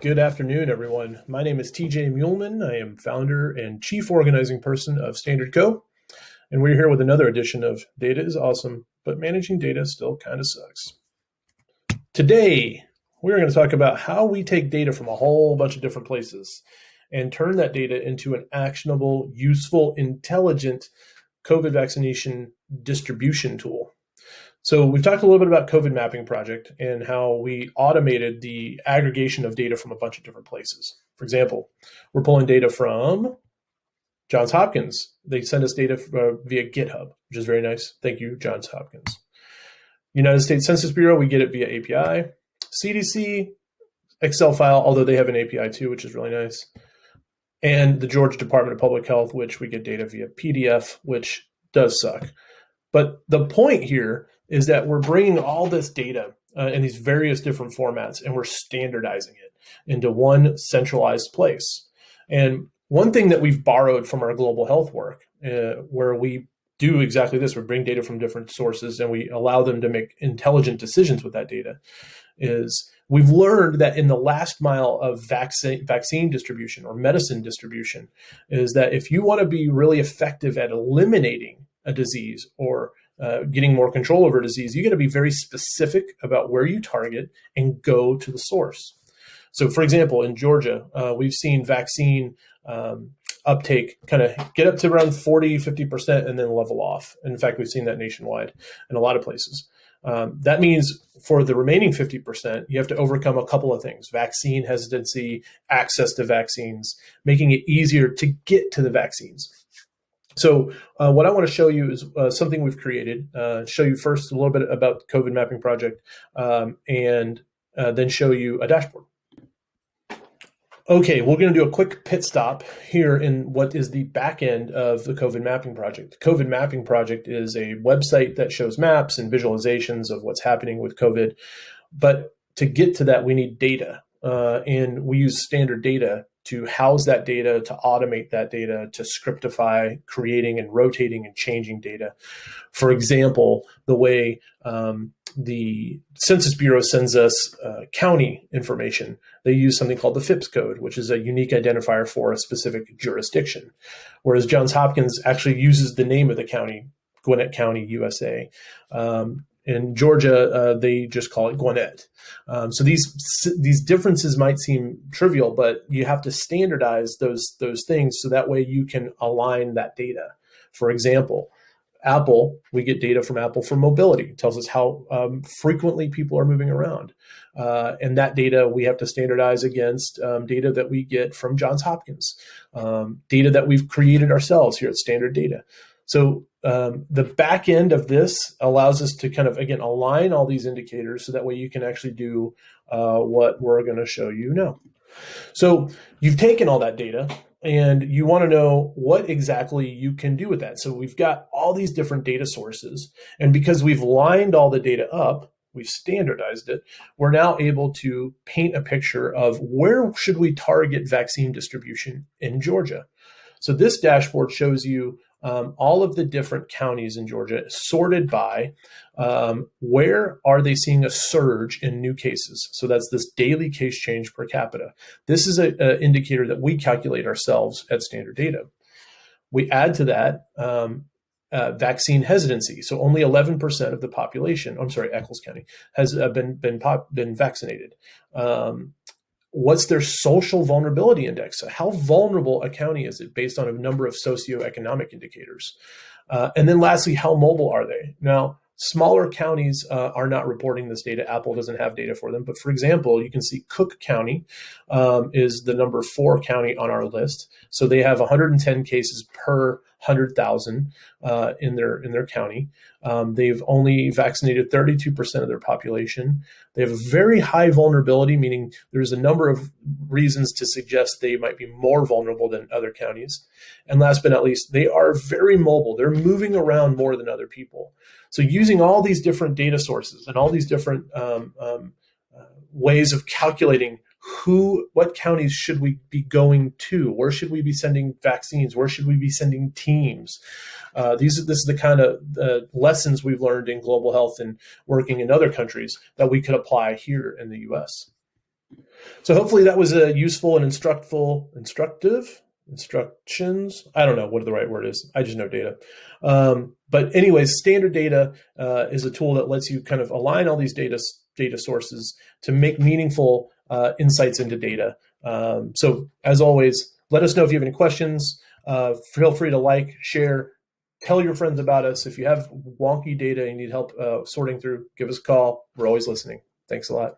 Good afternoon, everyone. My name is TJ Muehlman. I am founder and chief organizing person of Standard Co. And we're here with another edition of Data is Awesome, but managing data still kind of sucks. Today, we're going to talk about how we take data from a whole bunch of different places and turn that data into an actionable, useful, intelligent COVID vaccination distribution tool. So we've talked a little bit about COVID mapping project and how we automated the aggregation of data from a bunch of different places. For example, we're pulling data from Johns Hopkins. They send us data via GitHub, which is very nice. Thank you, Johns Hopkins. United States Census Bureau, we get it via API. CDC, Excel file, although they have an API too, which is really nice. And the Georgia Department of Public Health, which we get data via PDF, which does suck. But the point here is that we're bringing all this data in these various different formats and we're standardizing it into one centralized place. And one thing that we've borrowed from our global health work, where we do exactly this, we bring data from different sources and we allow them to make intelligent decisions with that data, is we've learned that in the last mile of vaccine distribution or medicine distribution is that if you want to be really effective at eliminating a disease or getting more control over a disease, you got to be very specific about where you target and go to the source. So for example, in Georgia, we've seen vaccine uptake kind of get up to around 40, 50% and then level off. And in fact, we've seen that nationwide in a lot of places. That means for the remaining 50%, you have to overcome a couple of things: vaccine hesitancy, access to vaccines, making it easier to get to the vaccines. So what I want to show you is something we've created, show you first a little bit about the COVID mapping project, and then show you a dashboard. Okay, we're going to do a quick pit stop here in what is the back end of the COVID mapping project. The COVID mapping project is a website that shows maps and visualizations of what's happening with COVID. But to get to that, we need data, and we use standard data to house that data, to automate that data, to scriptify, creating and rotating and changing data. For example, the way the Census Bureau sends us county information, they use something called the FIPS code, which is a unique identifier for a specific jurisdiction. Whereas Johns Hopkins actually uses the name of the county, Gwinnett County, USA. In Georgia, they just call it Gwinnett. So these differences might seem trivial, but you have to standardize those things so that way you can align that data. For example, Apple, we get data from Apple for mobility. It tells us how frequently people are moving around. And that data we have to standardize against data that we get from Johns Hopkins, data that we've created ourselves here at Standard Data. So the back end of this allows us to kind of, again, align all these indicators so that way you can actually do what we're going to show you now. So you've taken all that data and you want to know what exactly you can do with that. So we've got all these different data sources, and because we've lined all the data up, we've standardized it, we're now able to paint a picture of where should we target vaccine distribution in Georgia. So this dashboard shows you all of the different counties in Georgia sorted by where are they seeing a surge in new cases. So that's this daily case change per capita. This is an indicator that we calculate ourselves at Standard Data. We add to that vaccine hesitancy. So only 11% of the population, I'm sorry, Eccles County, has been vaccinated. What's their social vulnerability index? So how vulnerable a county is it based on a number of socioeconomic indicators? And then lastly, how mobile are they? Now, smaller counties are not reporting this data. Apple doesn't have data for them. But for example, you can see Cook County is the number 4 county on our list. So they have 110 cases per 100,000 in their county. They've only vaccinated 32% of their population. They have a very high vulnerability, meaning there's a number of reasons to suggest they might be more vulnerable than other counties. And last but not least, they are very mobile. They're moving around more than other people. So using all these different data sources and all these different ways of calculating what counties should we be going to? Where should we be sending vaccines? Where should we be sending teams? This is the kind of lessons we've learned in global health and working in other countries that we could apply here in the US. So hopefully that was a useful and instructions. I don't know what the right word is. I just know data. But anyways, standard data is a tool that lets you kind of align all these data sources to make meaningful insights into data. So as always, let us know if you have any questions. Feel free to like, share, tell your friends about us. If you have wonky data and you need help sorting through, give us a call. We're always listening. Thanks a lot.